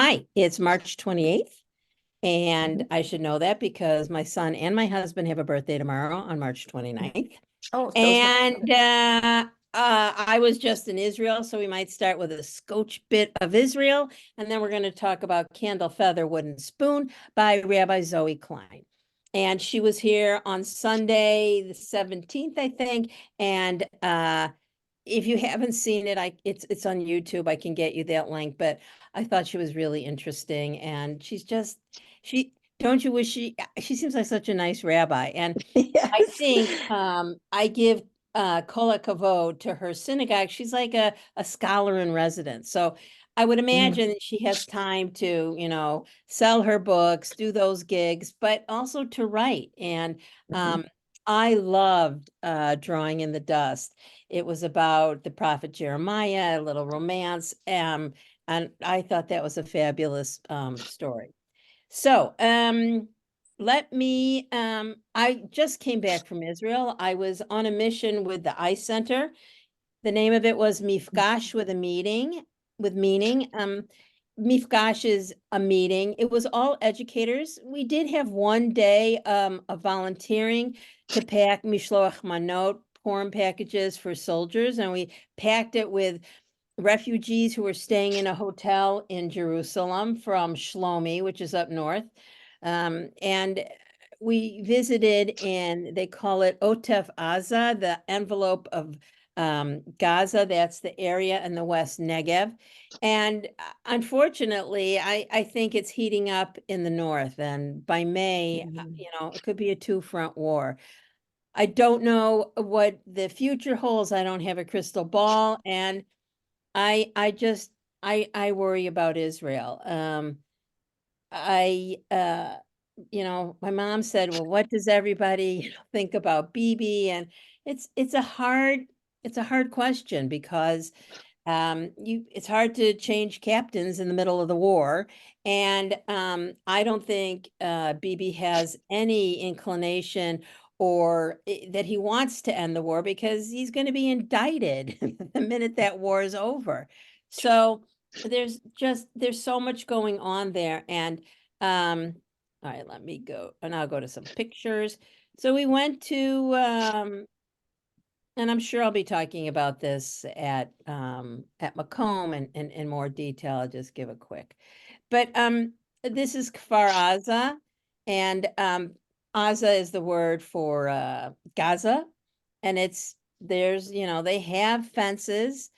Hi, it's March 28th, and I should know that because my son and my husband have a birthday tomorrow on March 29th. Oh, those must. And I was just in Israel, so we might start with a scotch bit of Israel, and then we're going to talk about Candle Feather Wooden Spoon by Rabbi Zoe Klein. And she was here on Sunday, the 17th, I think, and if you haven't seen it, it's on YouTube. I can get you that link, but I thought she was really interesting, and she don't you wish she seems like such a nice rabbi. And I Yes. think I give kol hakavod to her synagogue. She's like a scholar in residence. So I would Mhm. imagine that she has time to, sell her books, do those gigs, but also to write. And Mhm. um, I loved Drawing in the Dust. It was about the prophet Jeremiah, a little romance, and I thought that was a fabulous story. So, I just came back from Israel. I was on a mission with the Ice Center. The name of it was Mifgash with a meeting, with meaning. Mifgash is a meeting. It was all educators. We did have one day of volunteering to pack mishloach manot, Purim packages for soldiers, and we packed it with refugees who were staying in a hotel in Jerusalem from Shlomi, which is up north. And we visited, and they call it Otef Aza, the envelope of Gaza. That's the area in the West Negev. And unfortunately, I think it's heating up in the north. And by May, Mhm. it could be a two-front war. I don't know what the future holds. I don't have a crystal ball. And I just I worry about Israel. I my mom said, "Well, what does everybody think about Bibi?" And it's a hard question because it's hard to change captains in the middle of the war, and I don't think Bibi has any inclination or that he wants to end the war because he's going to be indicted the minute that war is over. So there's so much going on there. And all right, let me go, and I'll go to some pictures. So we went to and I'm sure I'll be talking about this at Macomb and in more detail. I'll just give a quick. But this is Kfar Aza, and Aza is the word for Gaza, and they have fences.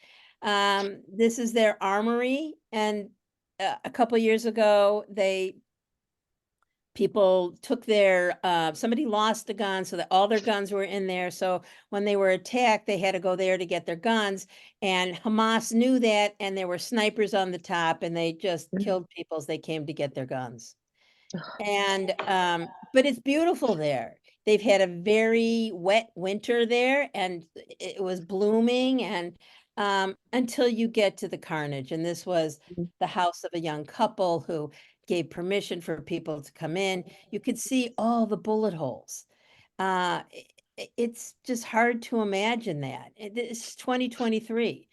This is their armory, and a couple years ago people took somebody lost a gun, so that all their guns were in there. So when they were attacked, they had to go there to get their guns. And Hamas knew that, and there were snipers on the top, and they just killed people as they came to get their guns. And but it's beautiful there. They've had a very wet winter there, and it was blooming, and until you get to the carnage. And this was the house of a young couple who gave permission for people to come in. You could see all the bullet holes. It's just hard to imagine that. It's 2023.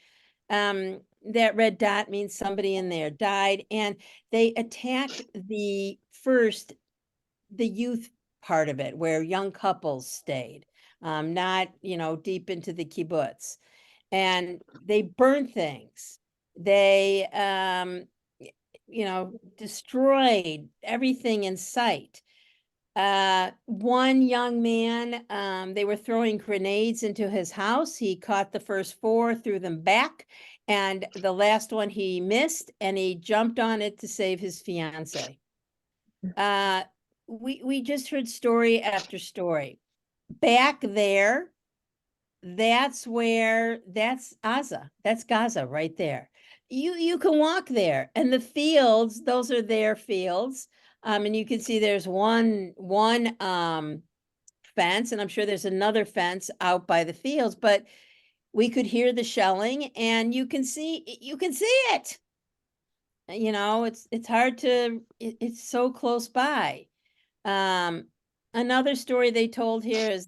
That red dot means somebody in there died, and they attacked the youth part of it where young couples stayed, not, deep into the kibbutz. And they burned things. They, destroyed everything in sight. One young man, they were throwing grenades into his house. He caught the first four, threw them back, and the last one he missed, and he jumped on it to save his fiance. Uh, we just heard story after story. Back there, that's Gaza. That's Gaza right there. You can walk there, and the fields, those are their fields. And you can see there's one fence, and I'm sure there's another fence out by the fields, but we could hear the shelling, and you can see it. It's hard it's so close by. Um, Another story they told here is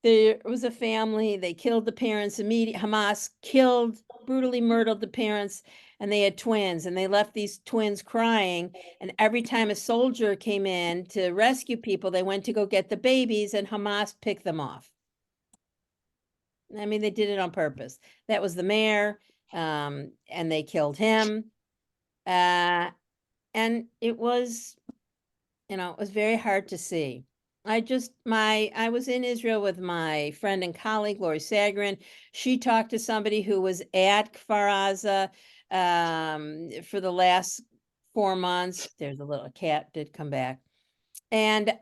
there was a family, they killed the parents immediately. Hamas brutally murdered the parents, and they had twins, and they left these twins crying. And every time a soldier came in to rescue people, they went to go get the babies, and Hamas picked them off. I mean, they did it on purpose. That was the mayor, and they killed him. And it was, it was very hard to see. I was in Israel with my friend and colleague, Lori Sagrin. She talked to somebody who was at Kfar Aza for the last 4 months. There's a little cat did come back. And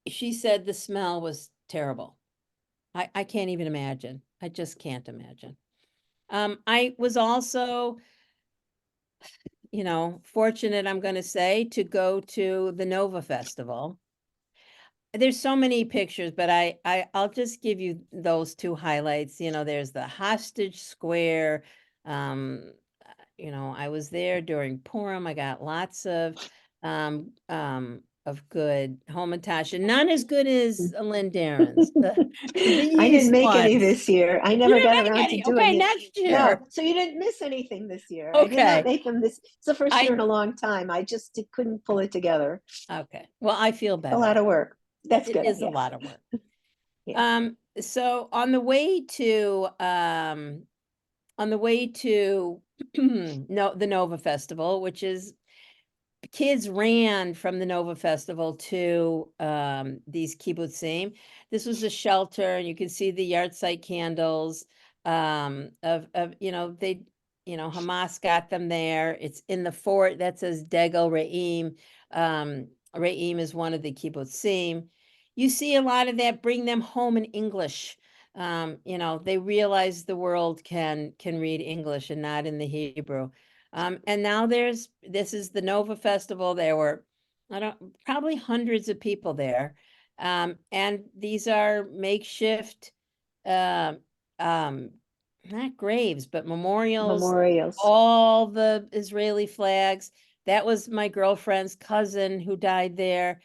she said the smell was terrible. I can't even imagine. I just can't imagine. I was also, fortunate, I'm going to say, to go to the Nova Festival. There's so many pictures, but I'll just give you those two highlights. There's the Hostage Square. I was there during Purim. I got lots of good Hamantash, and none as good as Lynn Darren's. The I didn't yeast make any ones. this year. I You never didn't got make around to any. doing Okay, it. next No, year. so you didn't miss anything this year. I did not Okay. make them this. It's the first year I in a long time. I just couldn't pull it together. Okay. Well, I feel A lot better. of work. That's It good. is a Yes. lot of work. Yeah. So on the way to no the Nova Festival, which is kids ran from the Nova Festival to these kibbutzim. This was a shelter, and you can see the yard site candles of they Hamas got them there. It's in the fort that says Degel Re'im. Re'im is one of the kibbutzim. You see a lot of that. Bring them home in English. They realize the world can read English and not in the Hebrew. And now this is the Nova Festival. There were, probably hundreds of people there. And these are makeshift, um, not graves, but memorials, Memorials. all the Israeli flags. That was my girlfriend's cousin who died there.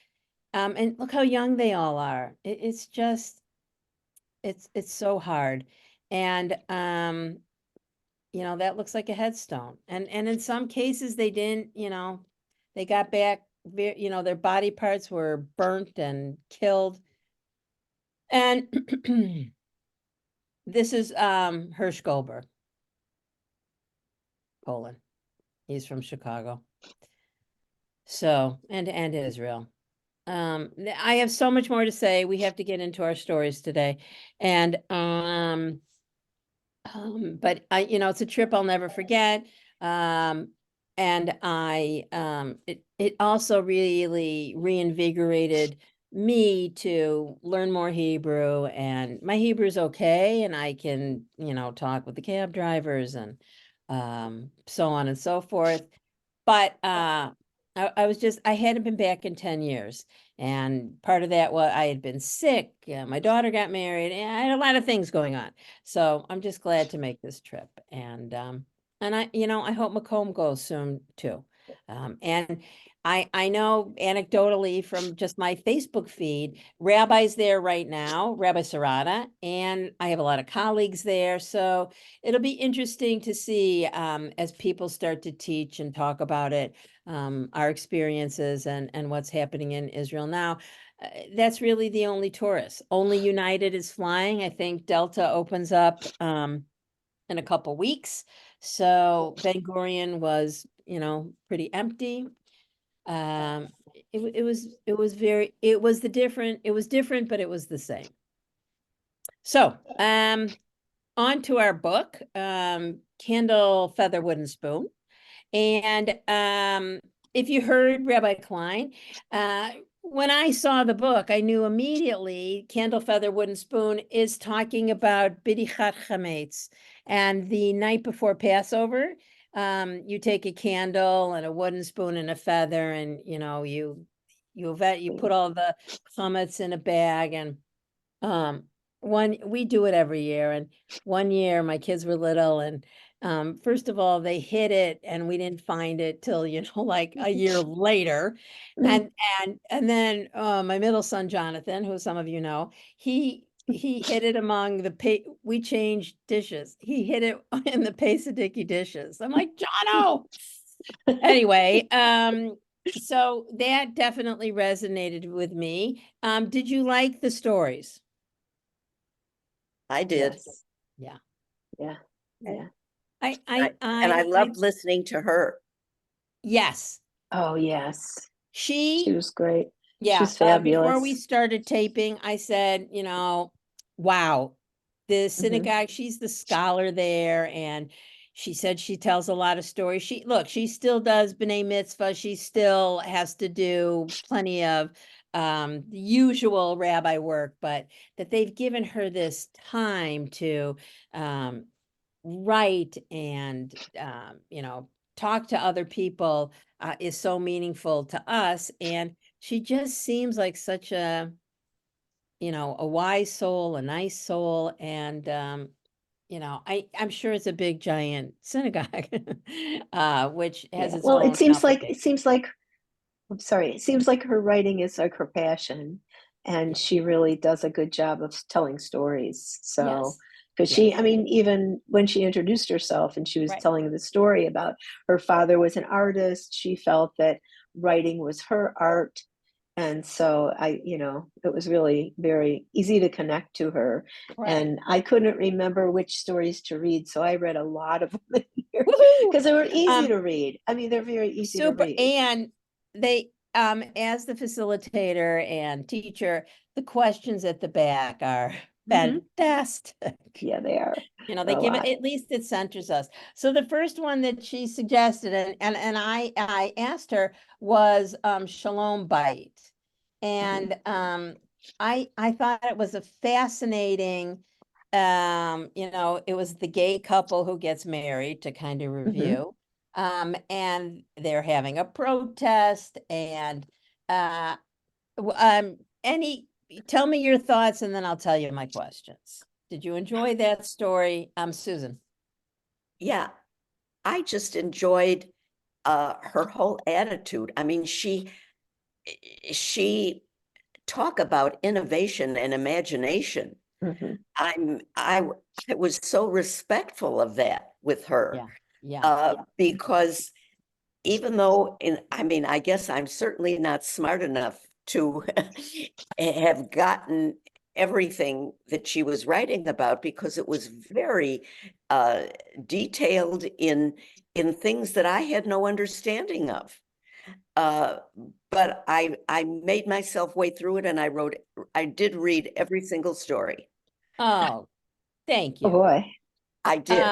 And look how young they all are. It's just, it's so hard. And, that looks like a headstone. And in some cases they didn't, they got back, their body parts were burnt and killed. And this is Hirsch Goldberg, Poland. He's from Chicago. So, and Israel. I have so much more to say. We have to get into our stories today. And but it's a trip I'll never forget. And it also really reinvigorated me to learn more Hebrew, and my Hebrew is okay, and I can, talk with the cab drivers and so on and so forth. But I hadn't been back in 10 years. And part of that was I had been sick. My daughter got married, and I had a lot of things going on. So I'm just glad to make this trip. And I hope Macomb goes soon too. And I know anecdotally from just my Facebook feed, Rabbi's there right now, Rabbi Sarada, and I have a lot of colleagues there. So it'll be interesting to see as people start to teach and talk about it, our experiences and what's happening in Israel now. That's really the only tourist. Only United is flying. I think Delta opens up in a couple weeks. So Ben Gurion was, pretty empty. It was different, but it was the same. So, on to our book, Candle, Feather, Wooden Spoon. And if you heard Rabbi Klein, when I saw the book, I knew immediately Candle, Feather, Wooden Spoon is talking about Bidichat Chametz. And the night before Passover, you take a candle and a wooden spoon and a feather, and you put all the chametz in a bag. And we do it every year. And one year my kids were little, and first of all, they hid it and we didn't find it till, like a year later. And then my middle son, Jonathan, who some of you know, he hid it among we changed dishes. He hid it in the Pasadiki dishes. I'm like, Jono. Anyway, so that definitely resonated with me. Did you like the stories? I did. Yes. Yeah. Yeah. Yeah. And I loved listening to her. Yes. Oh, yes. She She was great. She Yeah, was before we fabulous. started taping, I said, wow, the synagogue, she's the scholar there, and she said she tells a lot of stories. She still does B'nai Mitzvah. She still has to do plenty of the usual rabbi work, but that they've given her this time to write and talk to other people is so meaningful to us. And she just seems like such a wise soul, a nice soul. And I'm sure it's a big giant synagogue, which has Yeah. its Well, own complications. it seems like I'm sorry, it seems like her writing is like her passion, and Yeah. she really does a good job of telling stories. So, Yes. because Yes. I mean, even when she introduced herself and she was Right. telling the story about her father was an artist, she felt that writing was her art. And so it was really very easy to connect to her. Right. And I couldn't remember which stories to read, so I read a lot of them here Woohoo! because they were easy to read. I mean, they're very easy to Super. read. And they, as the facilitator and teacher, the questions at the back are fantastic. Yeah, they are. They A give it, lot. at least it centers us. So the first one that she suggested, and I asked her, was Shalom Bite. And I thought it was a fascinating, it was the gay couple who gets married to kind of review. And they're having a protest, and tell me your thoughts and then I'll tell you my questions. Did you enjoy that story? Susan. Yeah, I just enjoyed her whole attitude. I mean, she talk about innovation and imagination. I was so respectful of that with her. Because even though I guess I'm certainly not smart enough to have gotten everything that she was writing about, because it was very detailed in things that I had no understanding of. But I made myself way through it, and I did read every single story. Oh, thank Oh you. boy. I did.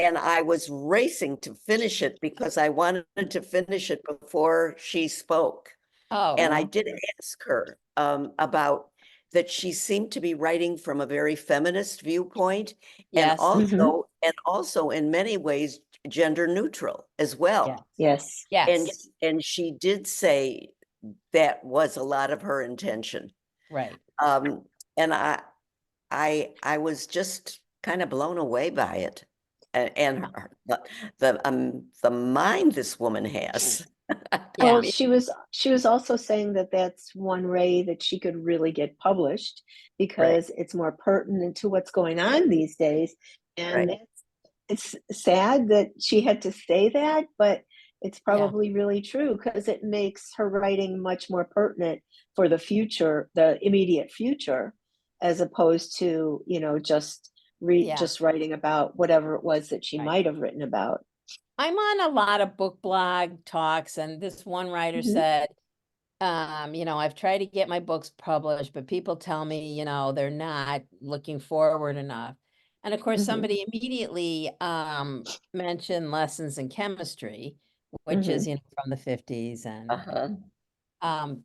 And I was racing to finish it because I wanted to finish it before she spoke. And I did ask her about that. She seemed to be writing from a very feminist viewpoint, and Yes. also in many ways gender neutral as well. Yes. And she did say that was a lot of her intention. Right. And I was just kind of blown away by it, and the mind this woman has. Well, she was also saying that that's one way that she could really get published, because it's more pertinent to what's going on these days. And it's sad that she had to say that, but it's probably really true, because it makes her writing much more pertinent for the future, the immediate future, as opposed to, just writing about whatever it was that she might have written about. I'm on a lot of book blog talks, and this one writer said, I've tried to get my books published, but people tell me, they're not looking forward enough. And of course, somebody immediately mentioned Lessons in Chemistry, which is, from the 50s. And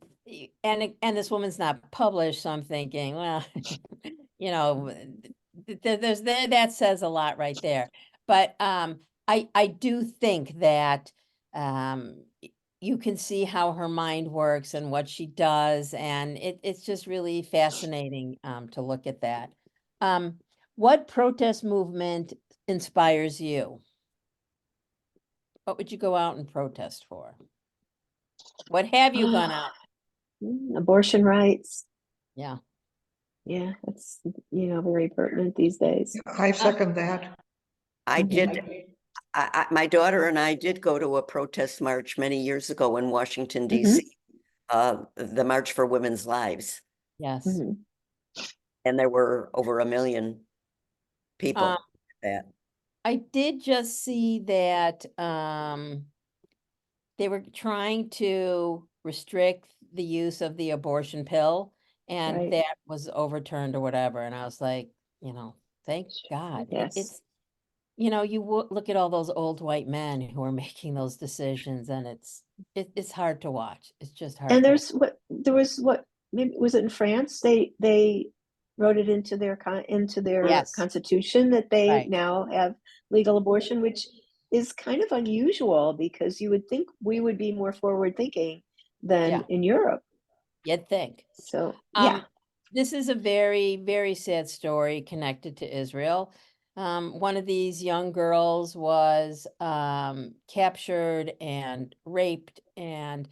and this woman's not published, so I'm thinking, well, that says a lot right there. But I do think that you can see how her mind works and what she does, and it's just really fascinating to look at that. What protest movement inspires you? What would you go out and protest for? What have you gone out? Abortion rights. Yeah. Yeah, that's, very pertinent these days. I second that. I Mhm. did, my daughter and I did go to a protest march many years ago in Washington, Mhm. DC, the March for Women's Lives. Yes. Mhm. And there were over 1 million people Um, at that. I did just see that they were trying to restrict the use of the abortion pill, and Right. that was overturned or whatever. And I was like, thank God. Yes. You look at all those old white men who are making those decisions, and it's hard to watch. It's just hard And to watch. maybe was it in France? They wrote it into their Yes. constitution that they Right. now have legal abortion, which is kind of unusual because you would think we would be more forward thinking than Yeah. in Europe. You'd think. So yeah. This is a very, very sad story connected to Israel. One of these young girls was captured and raped, and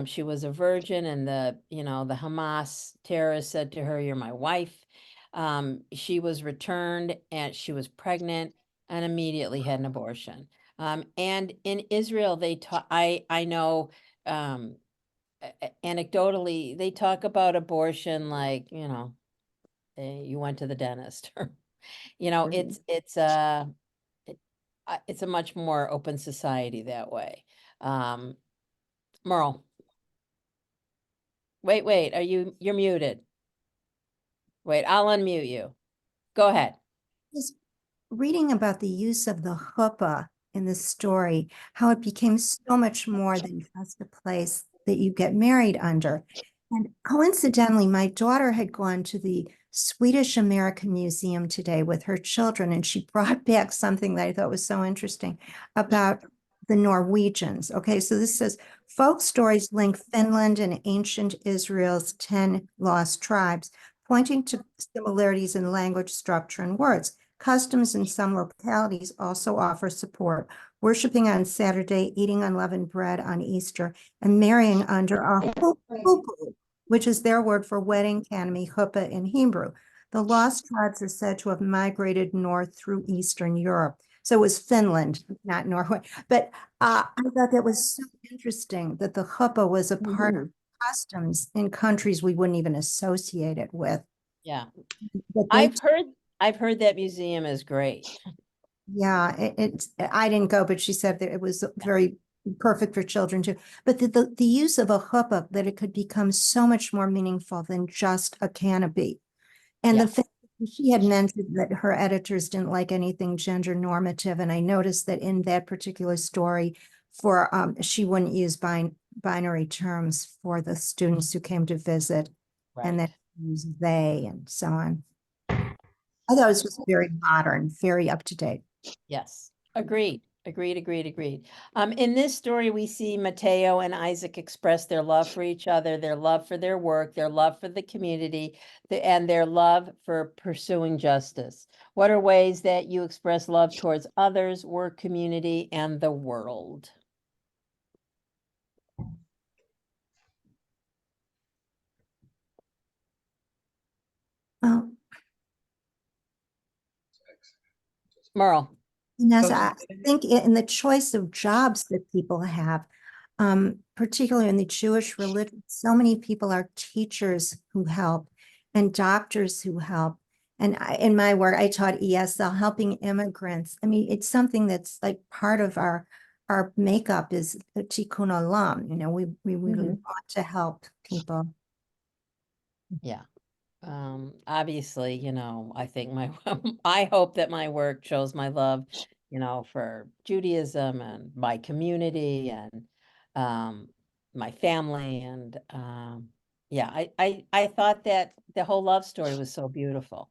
she was a virgin, and the Hamas terrorists said to her, "You're my wife." She was returned, and she was pregnant, and immediately had an abortion. And in Israel, they taught. I know. Anecdotally, they talk about abortion like, you went to the dentist. Mhm. It's a much more open society that way. Merle, wait, you're muted. Wait, I'll unmute you. Go ahead. Just reading about the use of the chuppah in the story, how it became so much more than just a place that you get married under. And coincidentally, my daughter had gone to the Swedish American Museum today with her children, and she brought back something that I thought was so interesting about the Norwegians. Okay, so this says folk stories link Finland and ancient Israel's 10 lost tribes, pointing to similarities in language, structure, and words. Customs in some localities also offer support, worshiping on Saturday, eating unleavened bread on Easter, and marrying under a huppah, which is their word for wedding, kanami, chuppah in Hebrew. The lost tribes are said to have migrated north through Eastern Europe. So it was Finland, not Norway. But I thought that was so interesting that the chuppah was a part of customs in countries we wouldn't even associate it with. Yeah. But they I've heard that museum is great. Yeah, I didn't go, but she said that it was very perfect for children too. But the use of a chuppah, that it could become so much more meaningful than just a canopy. And Yeah. the thing she had mentioned that her editors didn't like anything gender normative, and I noticed that in that particular story, for she wouldn't use binary terms for the students who came to visit, and Right. that use they and so on. I thought it was just very modern, very up to date. Yes. Agreed. In this story, we see Mateo and Isaac express their love for each other, their love for their work, their love for the community, and their love for pursuing justice. What are ways that you express love towards others, work, community, and the world? Well, Merle. Yes, I think in the choice of jobs that people have, particularly in the Jewish religion, so many people are teachers who help and doctors who help. And in my work, I taught ESL, helping immigrants. I mean, it's something that's like part of our makeup is tikkun olam. We really want to help people. Yeah. Obviously, I think I hope that my work shows my love, for Judaism and my community and my family. And yeah, I thought that the whole love story was so beautiful.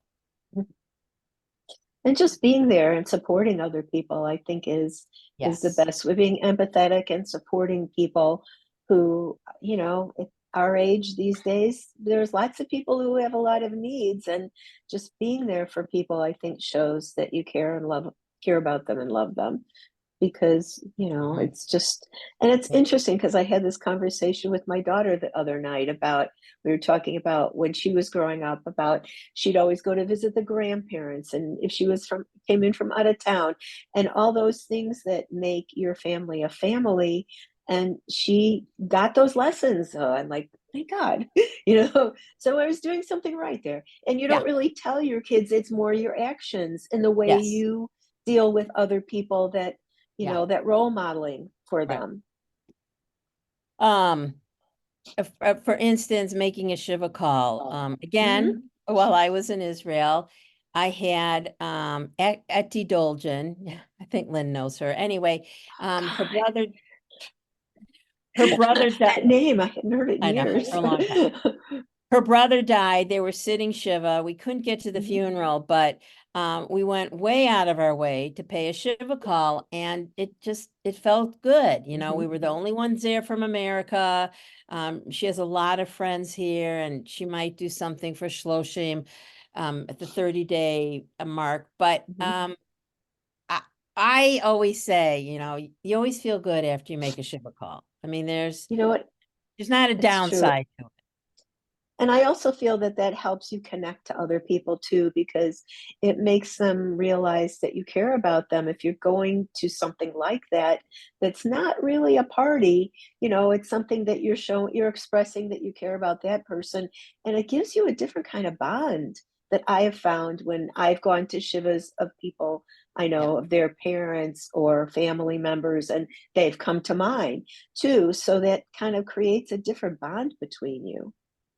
And just being there and supporting other people, I think is the Yes. best. We're being empathetic and supporting people who, at our age these days, there's lots of people who have a lot of needs, and just being there for people, I think, shows that you care and love care about them and love them. Because, you know, Mhm. it's just, and it's Yeah. interesting because I had this conversation with my daughter the other night about, we were talking about when she was growing up, about she'd always go to visit the grandparents, and if she was came in from out of town, and all those things that make your family a family. And she got those lessons. I'm like, thank God, you know, so I was doing something right there. And you Yeah. don't really tell your kids, it's more your actions and the way Yes. you deal with other people that, you Yeah. know, that role modeling for Right. them. Um, for instance, making a Shiva call. Again, while I was in Israel, I had Etty Dolgen. I think Lynn knows her. Anyway, her brother died. That name, I hadn't heard it in I know, years. for a long time. Her brother died. They were sitting Shiva. We couldn't get to the funeral, but we went way out of our way to pay a Shiva call, and it felt good. You know, we were the only ones there from America. She has a lot of friends here, and she might do something for Shloshim at the 30-day mark. But I always say, you know, you always feel good after you make a Shiva call. I mean, there's You know what? not a It's true. downside to it. And I also feel that that helps you connect to other people too, because it makes them realize that you care about them. If you're going to something like that, that's not really a party, you know, it's something that you're expressing that you care about that person. And it gives you a different kind of bond that I have found when I've gone to Shivas of people I know, of their parents or family members, and they've come to mine too. So that kind of creates a different bond between you.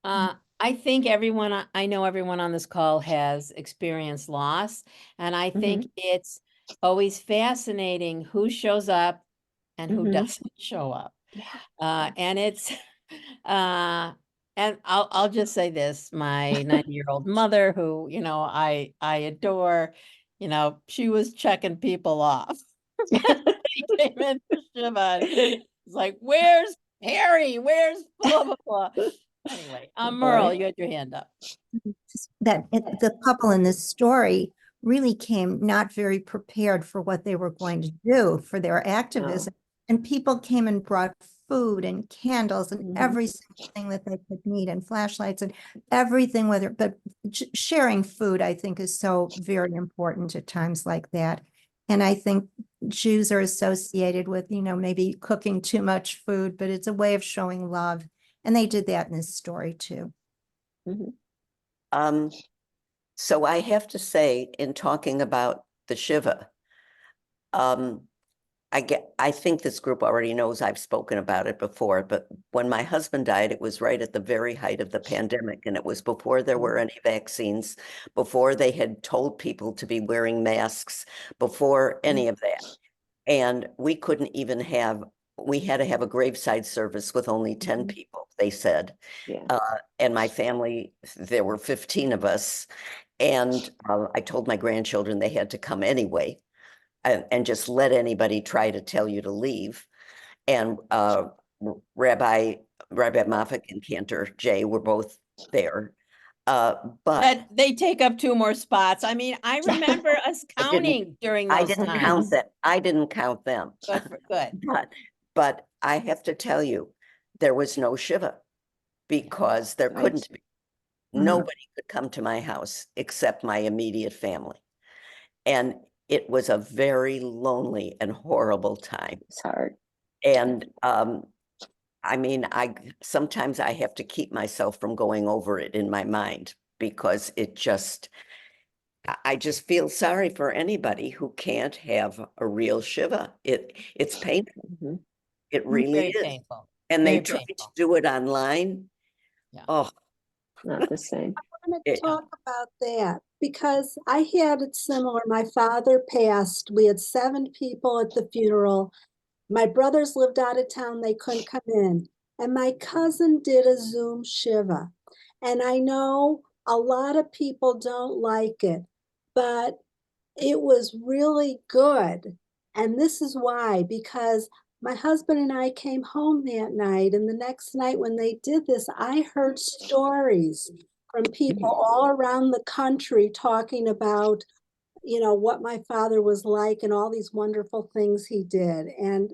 I think I know everyone on this call has experienced loss, and I think Mhm. it's always fascinating who shows up and who Mhm. doesn't show up. Yeah. And it's, and I'll just say this, my 90-year-old mother, who, you know, I adore, you know, she was checking people off. He came in for Shiva. It's like, where's Harry? Where's blah, blah, blah. Anyway, Merle, Boy. you had your hand up. The couple in this story really came not very prepared for what they were going to do for their activism. And people came and brought food and candles and every single thing that they could need, and flashlights and everything, but sharing food, I think, is so very important at times like that. And I think Jews are associated with, you know, maybe cooking too much food, but it's a way of showing love. And they did that in this story too. Mhm. So I have to say, in talking about the Shiva, I think this group already knows I've spoken about it before, but when my husband died, it was right at the very height of the pandemic, and it was before there were any vaccines, before they had told people to be wearing masks, before any of that. And we couldn't even we had to have a graveside service with only 10 people, they said. Yeah. And my family, there were 15 of us. And I told my grandchildren they had to come anyway, and just let anybody try to tell you to leave. And Rabbi Moffat and Cantor Jay were both there. But They take up 2 more spots. I mean, I remember us counting during I those didn't count times. them. I didn't count them. Good. But I have to tell you, there was no Shiva because there Right. couldn't be. Nobody could come to my house except my immediate family. And it was a very lonely and horrible time. It's hard. And I mean, sometimes I have to keep myself from going over it in my mind, because I just feel sorry for anybody who can't have a real Shiva. It's painful. Mhm. It really Very is. painful. And they Very try to painful. do it online. Yeah. Oh, Not the same. Want to It- talk about that because I had it similar. My father passed. We had 7 people at the funeral. My brothers lived out of town. They couldn't come in. And my cousin did a Zoom Shiva. And I know a lot of people don't like it, but it was really good. And this is why, because my husband and I came home that night, and the next night when they did this, I heard stories from people all around the country talking about what my father was like and all these wonderful things he did. And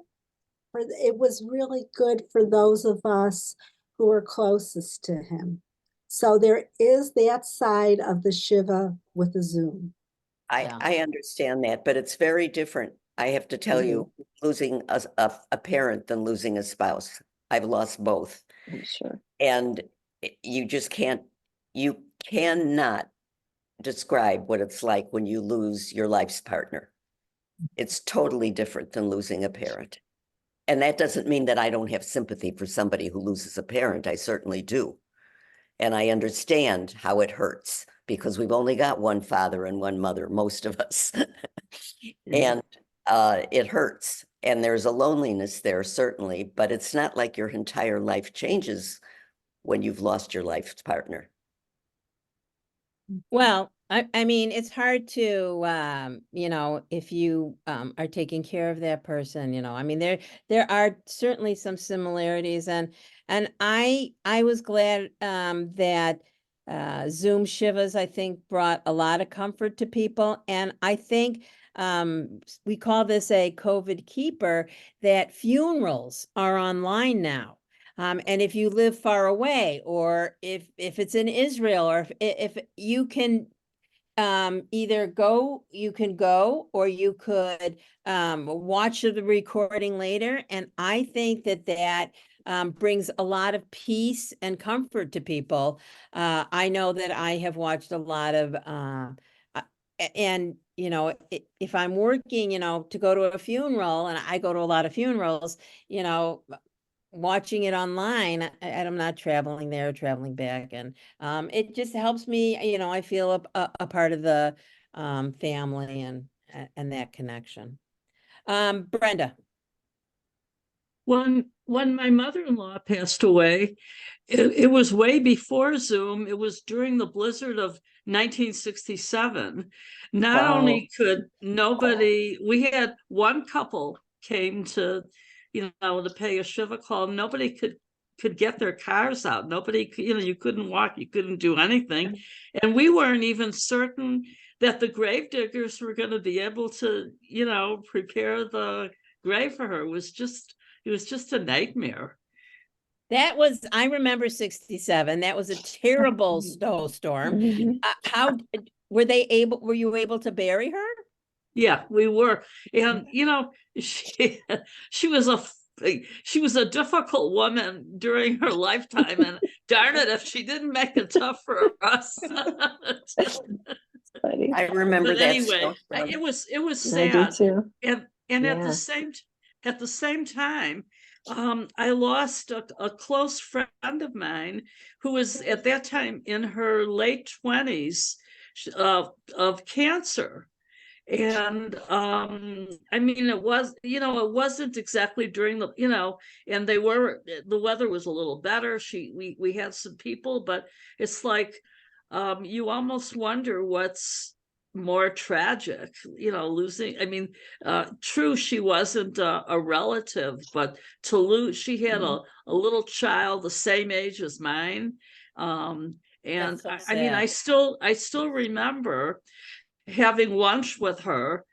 it was really good for those of us who were closest to him. So there is that side of the Shiva with the Zoom. I understand that, but it's very different. I have to tell you, losing a parent than losing a spouse. I've lost both. I'm sure. And you just you cannot describe what it's like when you lose your life's partner. It's totally different than losing a parent. And that doesn't mean that I don't have sympathy for somebody who loses a parent. I certainly do. And I understand how it hurts because we've only got one father and one mother, most of us. And it hurts. And there's a loneliness there, certainly, but it's not like your entire life changes when you've lost your life's partner. Well, I mean, it's hard to, if you are taking care of that person, I mean, there are certainly some similarities, and I was glad that Zoom Shivas, I think, brought a lot of comfort to people, and I think we call this a COVID keeper, that funerals are online now. And if you live far away, or if it's in Israel, or if you can either you can go, or you could watch the recording later. And I think that brings a lot of peace and comfort to people. I know that I have watched a lot of, and if I'm working, to go to a funeral, and I go to a lot of funerals, watching it online, and I'm not traveling there, traveling back, and it just helps me. I feel a part of the family and that connection. Brenda. When my mother-in-law passed away, it was way before Zoom. It was during the blizzard of 1967. Not only could nobody, we had one couple came to pay a Shiva call. Nobody could get their cars out. Nobody, you couldn't walk, you couldn't do anything. And we weren't even certain that the grave diggers were going to be able to, prepare the grave for her. It was just a nightmare. I remember 67. That was a terrible snowstorm. How were you able to bury her? Yeah, we were. And, she was a difficult woman during her lifetime, and darn it if she didn't make it tough for us. I remember but that. Anyway, it was sad. I do too. And at the same time, I lost a close friend of mine who was at that time in her late 20s of cancer. And I mean, it wasn't exactly during the, and the weather was a little better. We had some people, but it's like you almost wonder what's more tragic, losing. I mean, true, she wasn't a relative, but to lose, she had a little child the same age as mine. And So I mean, I still remember having lunch with her,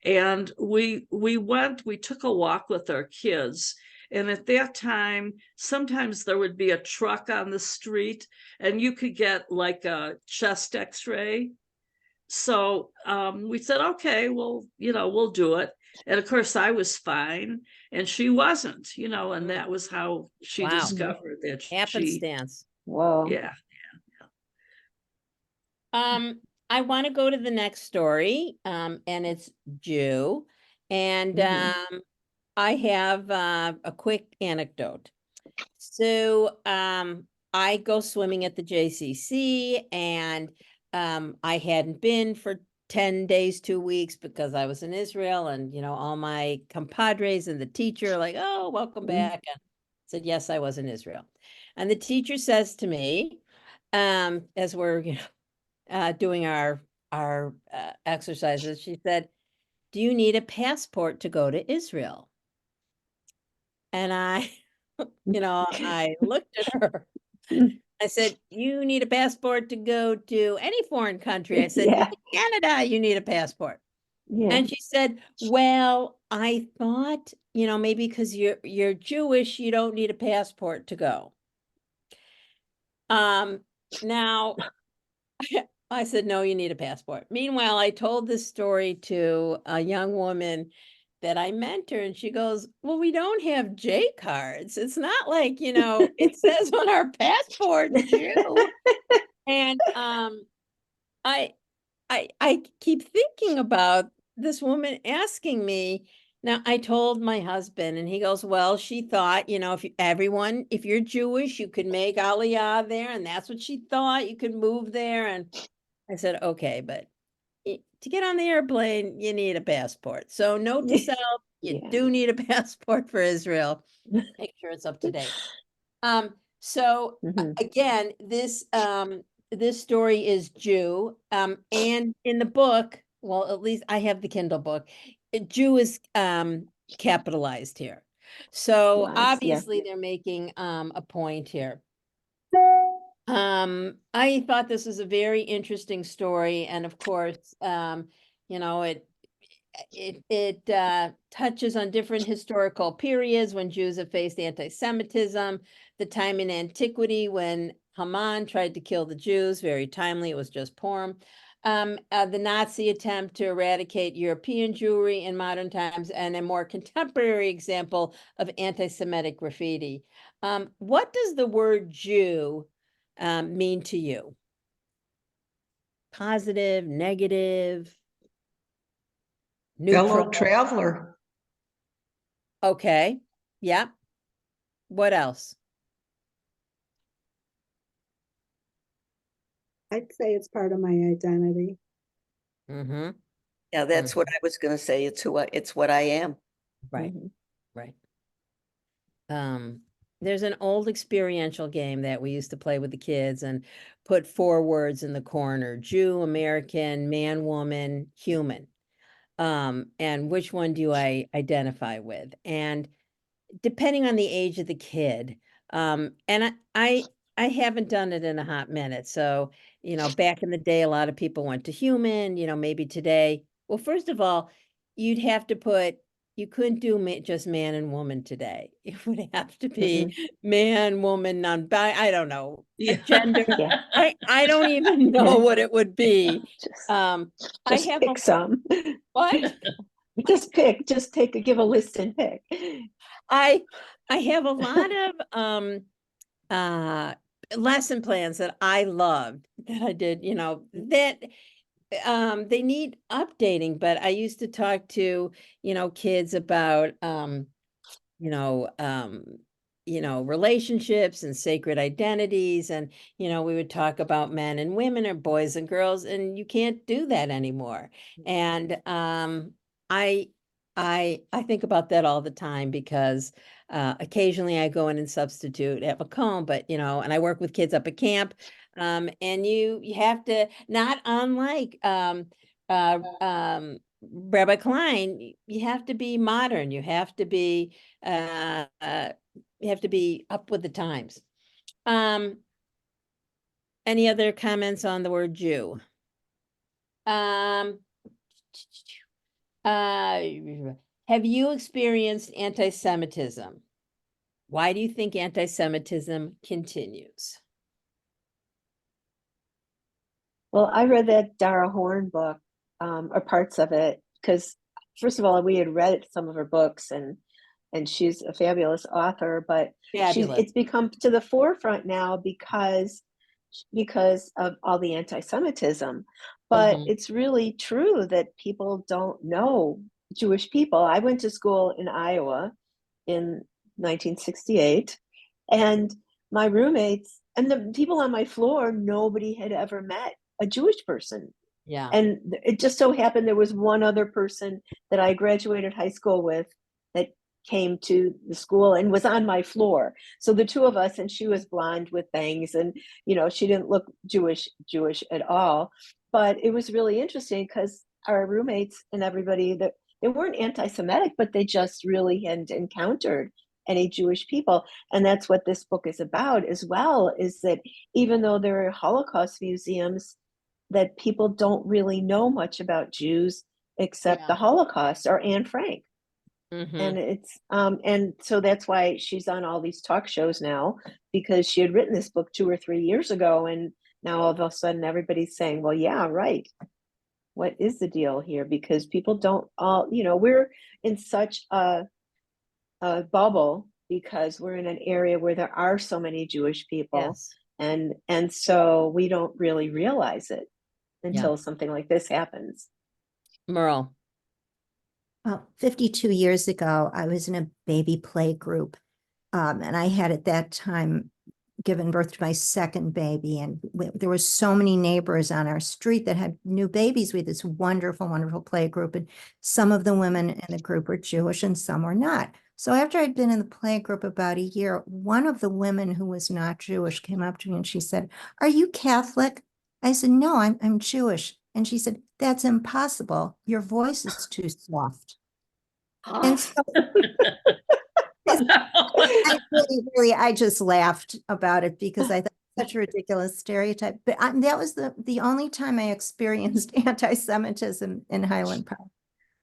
and we took a walk with our kids. And at that time, sometimes there would be a truck on the street and you could get like a chest x-ray. So we said, okay, well, we'll do it. And of course I was fine and she wasn't, and that was how she discovered that happenstance. Whoa. Yeah. I want to go to the next story, and it's Jew. And I have a quick anecdote. So I go swimming at the JCC, and I hadn't been for 10 days, 2 weeks, because I was in Israel, and all my compadres and the teacher are like, oh, welcome back. And I said, yes, I was in Israel. And the teacher says to me, as we're doing our exercises, she said, do you need a passport to go to Israel? And I I looked at her I said, you need a passport to go to any foreign country. I said, Yeah. even Canada, you need a passport. Yeah. And she said, well, I thought, maybe because you're Jewish, you don't need a passport to go. Now I said, no, you need a passport. Meanwhile, I told this story to a young woman that I mentor, and she goes, well, we don't have J cards. It's not like, it says on our passport, Jew. And I keep thinking about this woman asking me. Now, I told my husband, and he goes, well, she thought, if you're Jewish, you could make Aliyah there, and that's what she thought. You could move there. And I said, okay, but to get on the airplane, you need a passport. So note to self, you Yeah. do need a passport for Israel. Make sure it's up to date. So Mhm. again, this story is Jew. And in the book, well, at least I have the Kindle book, Jew is capitalized here. So Was, yeah. obviously they're making a point here. I thought this was a very interesting story, and of course, it touches on different historical periods when Jews have faced anti-Semitism, the time in antiquity when Haman tried to kill the Jews, very timely, it was just Purim. The Nazi attempt to eradicate European Jewry in modern times, and a more contemporary example of anti-Semitic graffiti. What does the word Jew mean to you? Positive, negative, neutral? Fellow traveler. Okay. Yeah. What else? I'd say it's part of my identity. Mm-hmm. Yeah, that's what I was going to say. It's what I am. Right. Mhm. Right. There's an old experiential game that we used to play with the kids and put 4 words in the corner: Jew, American, man, woman, human. And which one do I identify with? And depending on the age of the kid, and I haven't done it in a hot minute. So, back in the day, a lot of people went to human, maybe today. Well, first of all, you couldn't do just man and woman today. It would have to be man, woman, non-bi, I don't know, a gender. Yeah. I don't even know what it would be. Just, I just have pick some. what? Just give a list and pick. I have a lot of lesson plans that I loved that I did, that they need updating, but I used to talk to, kids about you know, um, relationships and sacred identities. And, we would talk about men and women or boys and girls, and you can't do that anymore. And I I think about that all the time because occasionally I go in and substitute at Macomb, but and I work with kids up at camp. And you have to, not unlike Rabbi Klein, you have to be modern. You have to be up with the times. Any other comments on the word Jew? Have you experienced anti-Semitism? Why do you think anti-Semitism continues? Well, I read that Dara Horn book, or parts of it, because first of all, we had read some of her books, and she's a fabulous author, but it's become to the forefront now because of all the anti-Semitism. But it's really true that people don't know Jewish people. I went to school in Iowa in 1968, and my roommates and the people on my floor, nobody had ever met a Jewish person. Yeah. And it just so happened there was one other person that I graduated high school with that came to the school and was on my floor. So the two of us, and she was blonde with bangs, and she didn't look Jewish at all. But it was really interesting because our roommates and everybody, that they weren't anti-Semitic, but they just really hadn't encountered any Jewish people. And that's what this book is about as well, is that even though there are Holocaust museums, that people don't really know much about Jews except the Holocaust or Anne Frank. And it's and so that's why she's on all these talk shows now, because she had written this book 2 or 3 years ago, and now all of a sudden everybody's saying, well, yeah, right, what is the deal here? Because people don't all, we're in such a bubble because we're in an area where there are so many Jewish people. Yes. And so we don't really realize it until something like this happens. Merle. Well, 52 years ago, I was in a baby play group. And I had at that time given birth to my second baby. And there were so many neighbors on our street that had new babies. We had this wonderful, wonderful play group. And some of the women in the group were Jewish and some were not. So after I'd been in the play group about a year, one of the women who was not Jewish came up to me and she said, "Are you Catholic?" I said, "No, I'm Jewish." And she said, "That's impossible. Your voice is too soft." And so I just laughed about it because I thought it was such a ridiculous stereotype. But that was the only time I experienced anti-Semitism in Highland Park.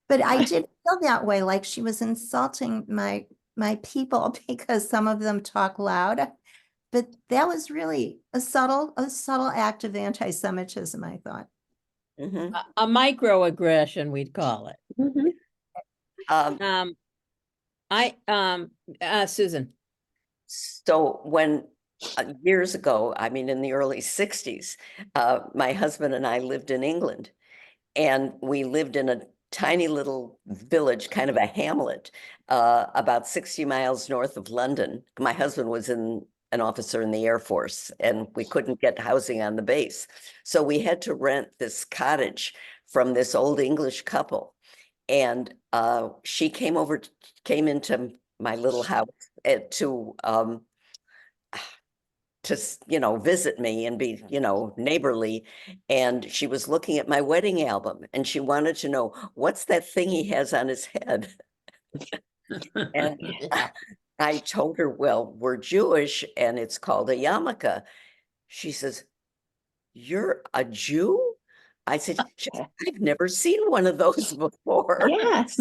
But I did feel that way, like she was insulting my people because some of them talk loud. But that was really a subtle act of anti-Semitism, I thought. A microaggression, we'd call it. Susan. So when years ago, I mean, in the early 60s, my husband and I lived in England, and we lived in a tiny little village, kind of a hamlet, about 60 miles north of London. My husband was an officer in the Air Force, and we couldn't get housing on the base. So we had to rent this cottage from this old English couple. And she came into my little house to visit me and be, neighborly. And she was looking at my wedding album and she wanted to know, what's that thing he has on his head? And I told her, well, we're Jewish and it's called a yarmulke. She says, "You're a Jew?" I said, "I've never seen one of those before." Yes.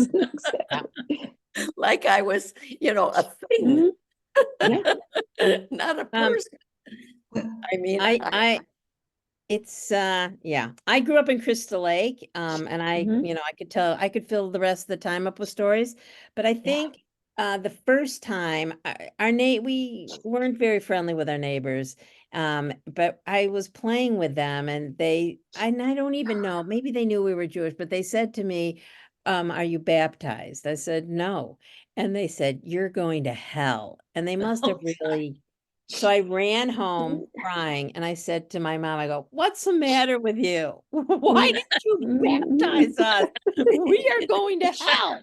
Like I was, a thing. Not a person. I mean, I grew up in Crystal Lake, and I could fill the rest of the time up with stories, but I think the first time we weren't very friendly with our neighbors, but I was playing with them and I don't even know, maybe they knew we were Jewish, but they said to me, "Are you baptized?" I said, "No." And they said, "You're going to hell." And they must have really. So I ran home crying and I said to my mom, I go, "What's the matter with you? Why didn't you baptize us? We are going to hell."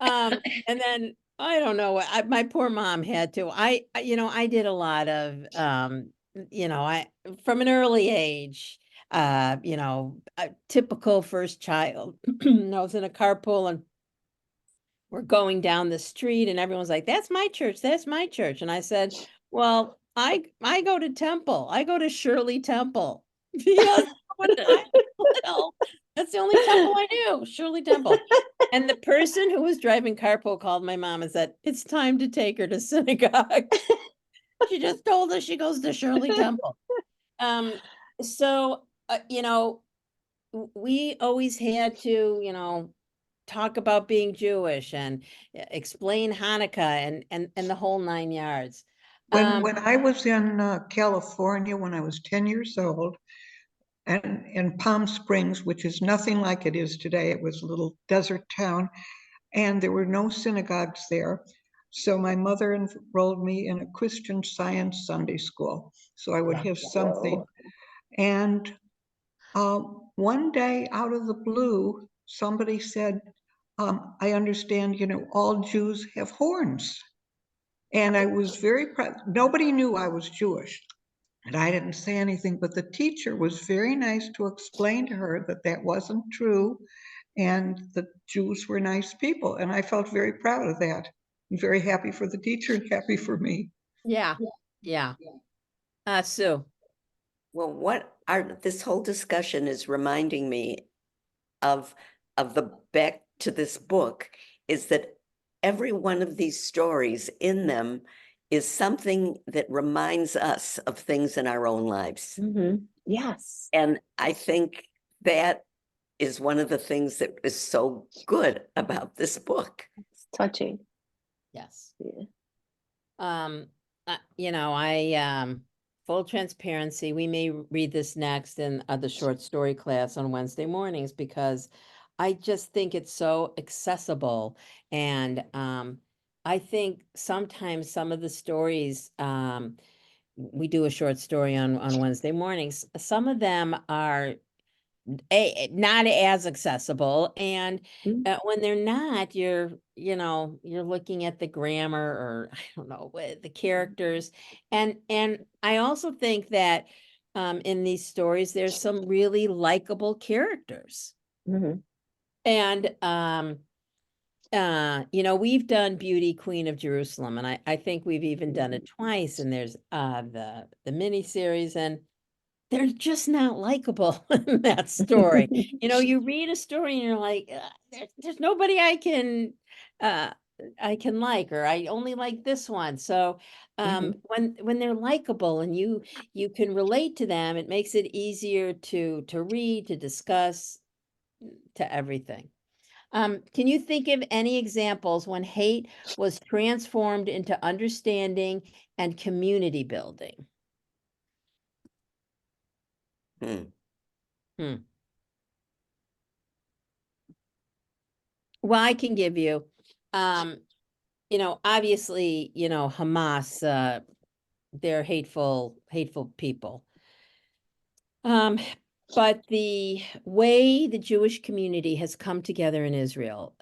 And then I don't know, my poor mom had to. I did a lot of, from an early age, a typical first child. I was in a carpool and we're going down the street and everyone's like, "That's my church. That's my church." And I said, "Well, I go to Temple. I go to Shirley Temple." Because when I was little, that's the only temple I knew, Shirley Temple. And the person who was driving carpool called my mom and said, "It's time to take her to synagogue." She just told us she goes to Shirley Temple. So, we always had to, talk about being Jewish and explain Hanukkah and the whole 9 yards. When I was in California, when I was 10 years old, and in Palm Springs, which is nothing like it is today, it was a little desert town, and there were no synagogues there. So my mother enrolled me in a Christian Science Sunday school, so I would have something. And one day, out of the blue, somebody said, "I understand, all Jews have horns." And I was very proud. Nobody knew I was Jewish. And I didn't say anything, but the teacher was very nice to explain to her that that wasn't true and the Jews were nice people. And I felt very proud of that. I'm very happy for the teacher and happy for me. Yeah, yeah. Sue. Well, this whole discussion is reminding me of the back to this book is that every one of these stories in them is something that reminds us of things in our own lives. Yes. And I think that is one of the things that is so good about this book. It's touching. Yes. Yeah. Full transparency, we may read this next in the short story class on Wednesday mornings because I just think it's so accessible. And I think sometimes some of the stories, we do a short story on Wednesday mornings. Some of them are not as accessible, and when they're not, you're looking at the grammar, or I don't know, the characters, and I also think that in these stories there's some really likable characters. And we've done Beauty Queen of Jerusalem, and I think we've even done it twice, and there's the mini series, and they're just not likable in that story. You read a story and you're like, there's nobody I can like, or I only like this one. So when they're likable and you can relate to them, it makes it easier to read, to discuss, to everything. Can you think of any examples when hate was transformed into understanding and community building? Well, I can give you, obviously, Hamas, they're hateful people. But the way the Jewish community has come together in Israel,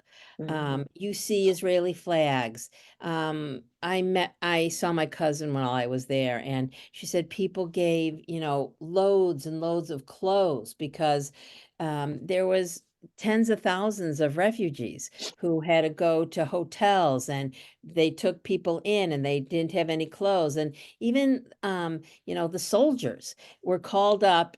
you see Israeli flags. I saw my cousin while I was there, and she said people gave, loads and loads of clothes because there was tens of thousands of refugees who had to go to hotels, and they took people in and they didn't have any clothes. And even, the soldiers were called up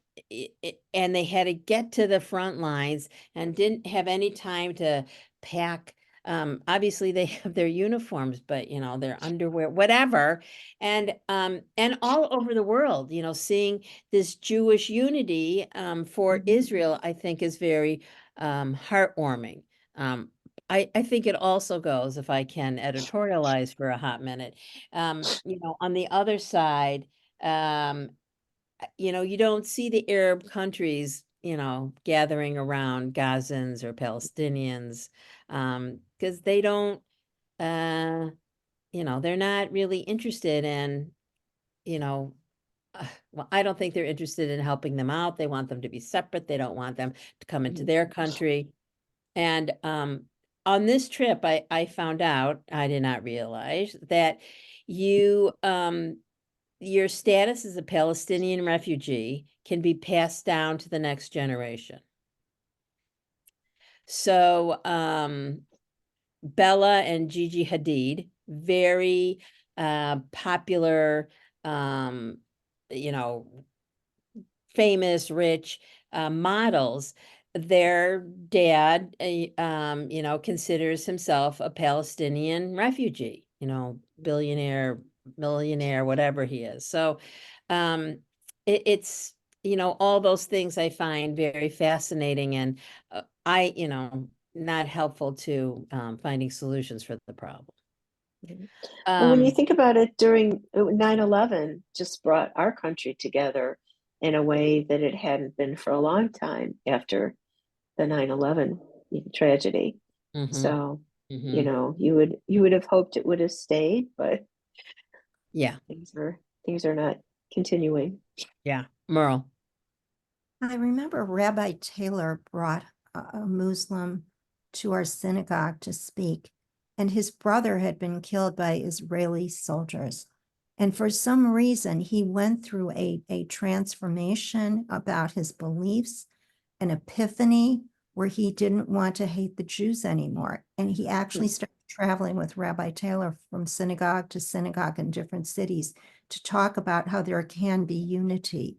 and they had to get to the front lines and didn't have any time to pack. Obviously they have their uniforms, but their underwear, whatever. And all over the world, seeing this Jewish unity for Israel, I think is very heartwarming. I think it also goes, if I can editorialize for a hot minute, on the other side, you don't see the Arab countries, gathering around Gazans or Palestinians, because they don't, they're not really interested in, well, I don't think they're interested in helping them out. They want them to be separate. They don't want them to come into their country. And on this trip, I found out, I did not realize that your status as a Palestinian refugee can be passed down to the next generation. So Bella and Gigi Hadid, very popular, famous, rich models. Their dad, considers himself a Palestinian refugee, billionaire, millionaire, whatever he is. So it's, all those things I find very fascinating, and not helpful to finding solutions for the problem. Well, when you think about it, during 9/11 just brought our country together in a way that it hadn't been for a long time after the 9/11 tragedy. So, you would have hoped it would have stayed, but yeah, things are not continuing. Yeah, Merle. I remember Rabbi Taylor brought a Muslim to our synagogue to speak, and his brother had been killed by Israeli soldiers. And for some reason, he went through a transformation about his beliefs, an epiphany where he didn't want to hate the Jews anymore. And he actually started traveling with Rabbi Taylor from synagogue to synagogue in different cities to talk about how there can be unity.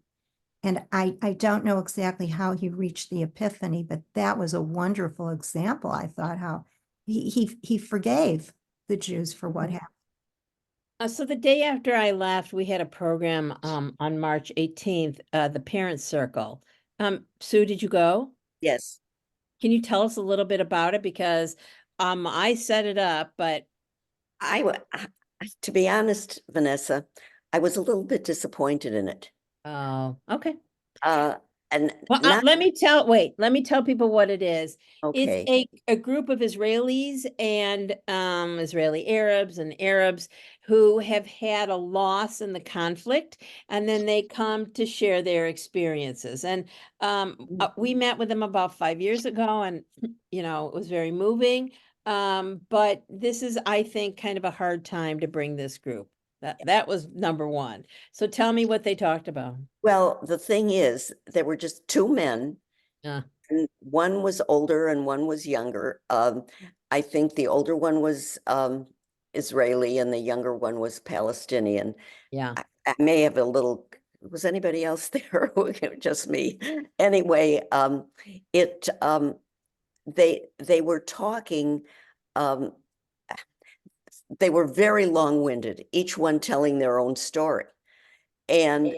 And I don't know exactly how he reached the epiphany, but that was a wonderful example. I thought how he forgave the Jews for what happened. So the day after I left, we had a program on March 18th, the Parent Circle. Sue, did you go? Yes. Can you tell us a little bit about it? Because I set it up, but To be honest, Vanessa, I was a little bit disappointed in it. oh, okay. And Well, not let me tell people what it is. It's okay. a group of Israelis and Israeli Arabs and Arabs who have had a loss in the conflict, and then they come to share their experiences. And we met with them about 5 years ago, and it was very moving. But this is, I think, kind of a hard time to bring this group. That was number one. So tell me what they talked about. Well, the thing is, there were just two men. Yeah. And one was older and one was younger. I think the older one was Israeli and the younger one was Palestinian. Yeah. I may have a little, was anybody else there? Just me. Anyway, they were talking, they were very long-winded, each one telling their own story. And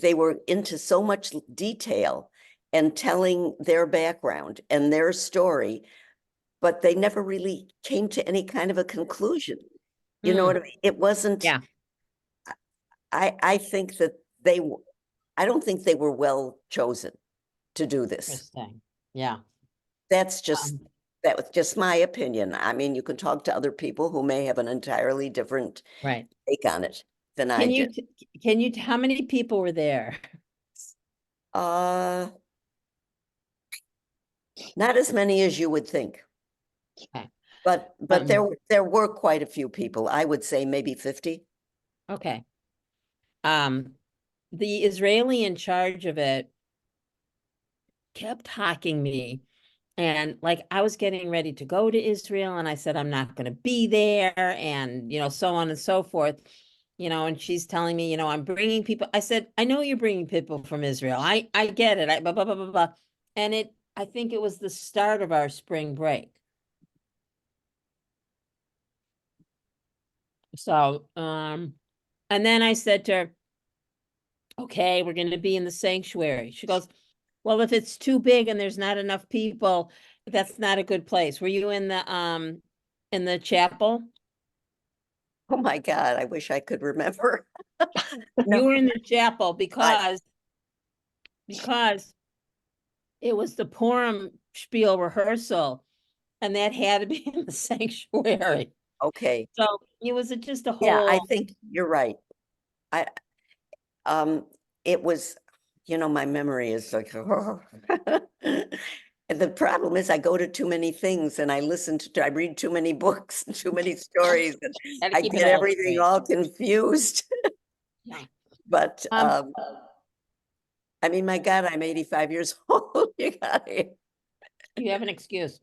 they were into so much detail and telling their background and their story, but they never really came to any kind of a conclusion. You know what I mean? It wasn't, Yeah. I think that I don't think they were well chosen to do this. Interesting. Yeah. That was just my opinion. I mean, you can talk to other people who may have an entirely different Right. take on it than I Can you, did. how many people were there? Not as many as you would think. Okay. But there were quite a few people. I would say maybe 50. Okay. The Israeli in charge of it kept talking me, and like I was getting ready to go to Israel, and I said I'm not going to be there, and so on and so forth. And she's telling me, I'm bringing people. I said, I know you're bringing people from Israel. I get it. Blah, blah, blah, blah, blah. And I think it was the start of our spring break. So, and then I said to her, okay, we're going to be in the sanctuary. She goes, well, if it's too big and there's not enough people, that's not a good place. Were you in the chapel? Oh my God, I wish I could remember. You were in the chapel because it was the Purim spiel rehearsal, and that had to be in the sanctuary. Okay. So it was just a whole. Yeah, I think you're right. It was, my memory is like, and the problem is I go to too many things and I read too many books, too many stories, and I get everything all confused. Yeah. But I mean, my God, I'm 85 years old. You have an excuse.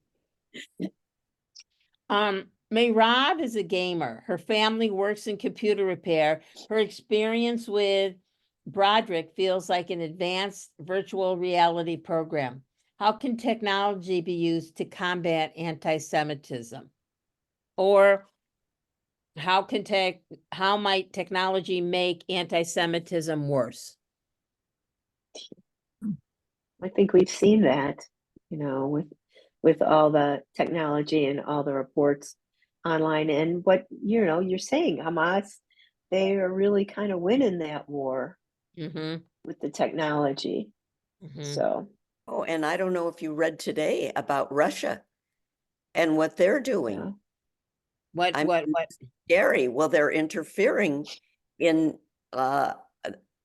Mayrav is a gamer. Her family works in computer repair. Her experience with Broderick feels like an advanced virtual reality program. How can technology be used to combat anti-Semitism? Or how might technology make anti-Semitism worse? I think we've seen that, with all the technology and all the reports online, and what you're saying, Hamas, they are really kind of winning that war with the technology. So Oh, and I don't know if you read today about Russia and what they're doing. What? Scary. Well, they're interfering in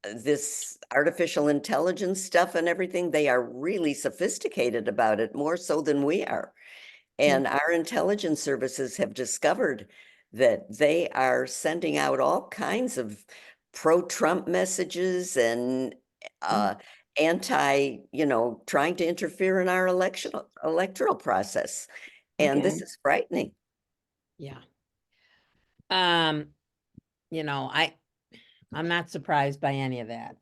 this artificial intelligence stuff and everything. They are really sophisticated about it, more so than we are. And our intelligence services have discovered that they are sending out all kinds of pro-Trump messages and trying to interfere in our electoral process. And this Again. is frightening. Yeah. You know, I'm not surprised by any of that.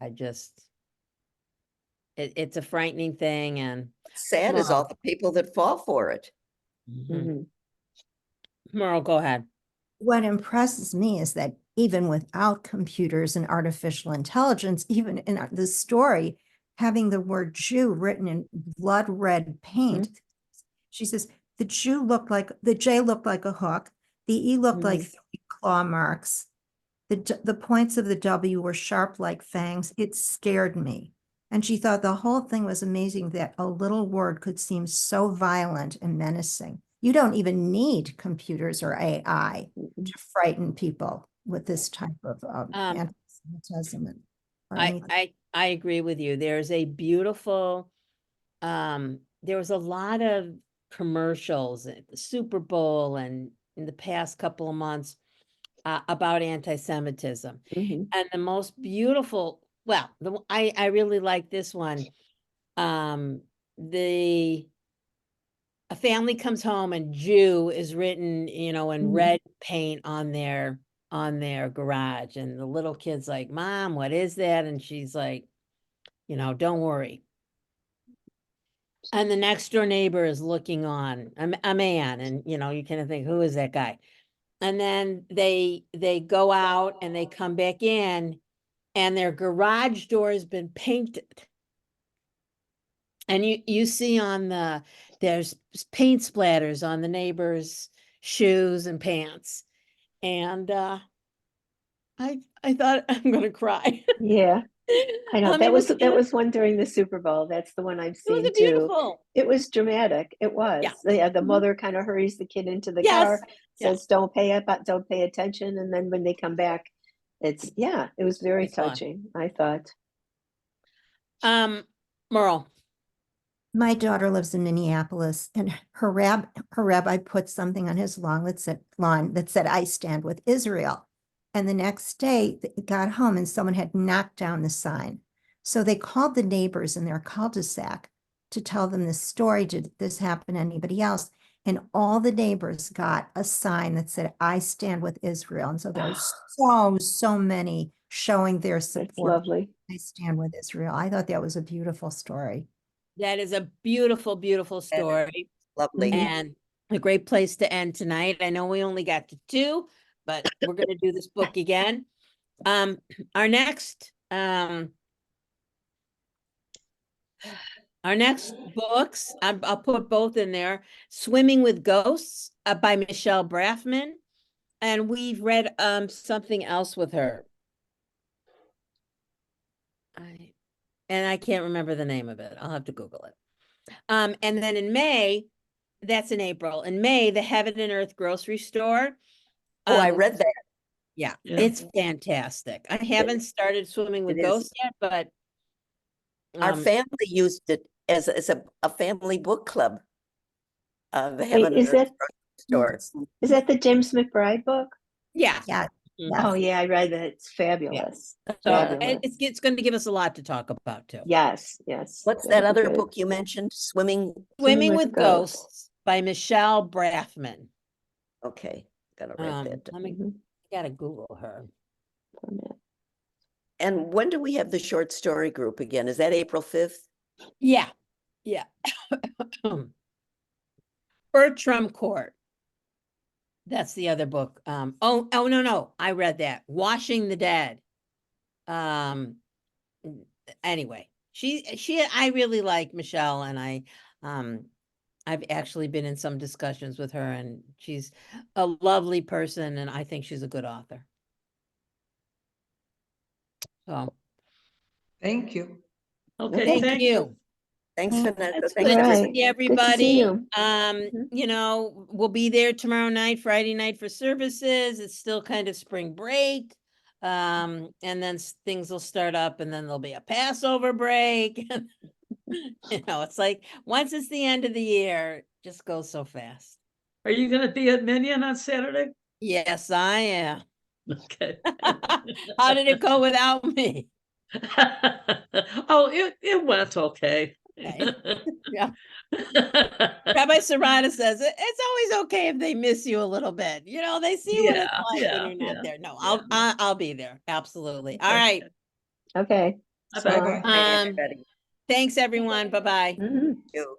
It's a frightening thing, and Sad is all the people that fall for it. Mhm. Merle, go ahead. What impresses me is that even without computers and artificial intelligence, even in the story, having the word Jew written in blood red paint, she says the J looked like a hook, the E looked like 3 claw marks, the points of the W were sharp like fangs. It scared me. And she thought the whole thing was amazing that a little word could seem so violent and menacing. You don't even need computers or AI to frighten people with this type of anti-Semitism or anything. I agree with you. There's a beautiful, there was a lot of commercials at the Super Bowl and in the past couple of months about anti-Semitism. Mhm. And the most beautiful, well, I really like this one. A family comes home and Jew is written, you know, in red paint on their garage, and the little kid's like, Mom, what is that? And she's like, you know, don't worry. And the next door neighbor is looking on, a man, and you know, you kind of think, who is that guy? And then they go out and they come back in, and their garage door has been painted. And you see there's paint splatters on the neighbor's shoes and pants. And I thought I'm gonna cry. Yeah, I know. It was That was one during the Super Bowl. That's the one I've seen too. beautiful. It was dramatic. It was. Yeah, the mother kind of hurries the kid into the car, says, "Don't pay attention," and then when they come back, it was very touching, I thought. Merle. My daughter lives in Minneapolis, and her rabbi put something on his lawn that said, "I stand with Israel." And the next day, it got home and someone had knocked down the sign. So they called the neighbors in their cul-de-sac to tell them this story. Did this happen to anybody else? And all the neighbors got a sign that said, "I stand with Israel." And so there's so many showing their support. That's lovely. I stand with Israel. I thought that was a beautiful story. That is a beautiful, beautiful story. Lovely. And a great place to end tonight. I know we only got to 2, but we're going to do this book again. Our next books, I'll put both in there. Swimming with Ghosts by Michelle Braffman. And we've read something else with her. And I can't remember the name of it. I'll have to Google it. And then in May, that's in April. In May, the Heaven and Earth grocery store. I read that. Yeah, it's fantastic. I haven't started Swimming with Ghosts yet, but our family used it as a family book club. The Heaven Wait, and Earth grocery store. Is that the James McBride book? Yeah. Oh yeah, I read that. It's fabulous. So it's going to give us a lot to talk about too. Yes. What's that other book you mentioned? Swimming with Ghosts by Michelle Braffman. Okay, gotta write that down. Gotta Google her. And when do we have the short story group again? Is that April 5th? Yeah. Bertram Court. That's the other book. No. I read that. Washing the Dead. Anyway, I really like Michelle, and I've actually been in some discussions with her, and she's a lovely person, and I think she's a good author. So. Thank you. Okay, thank you. Thanks, Vanessa. Good to see everybody. Good to see you. You know, we'll be there tomorrow night, Friday night for services. It's still kind of spring break. And then things will start up, and then there'll be a Passover break. You know, it's like once it's the end of the year, it just goes so fast. Are you going to be at Minion on Saturday? Yes, I am. Okay. How did it go without me? Oh, it went okay. Okay. Yeah. Rabbi Serrata says it's always okay if they miss you a little bit. You know, they see what it's like when you're not there. No, I'll be there. Absolutely. All right. Okay. Bye-bye. Bye, everybody. Thanks everyone. Bye-bye. Mhm. You.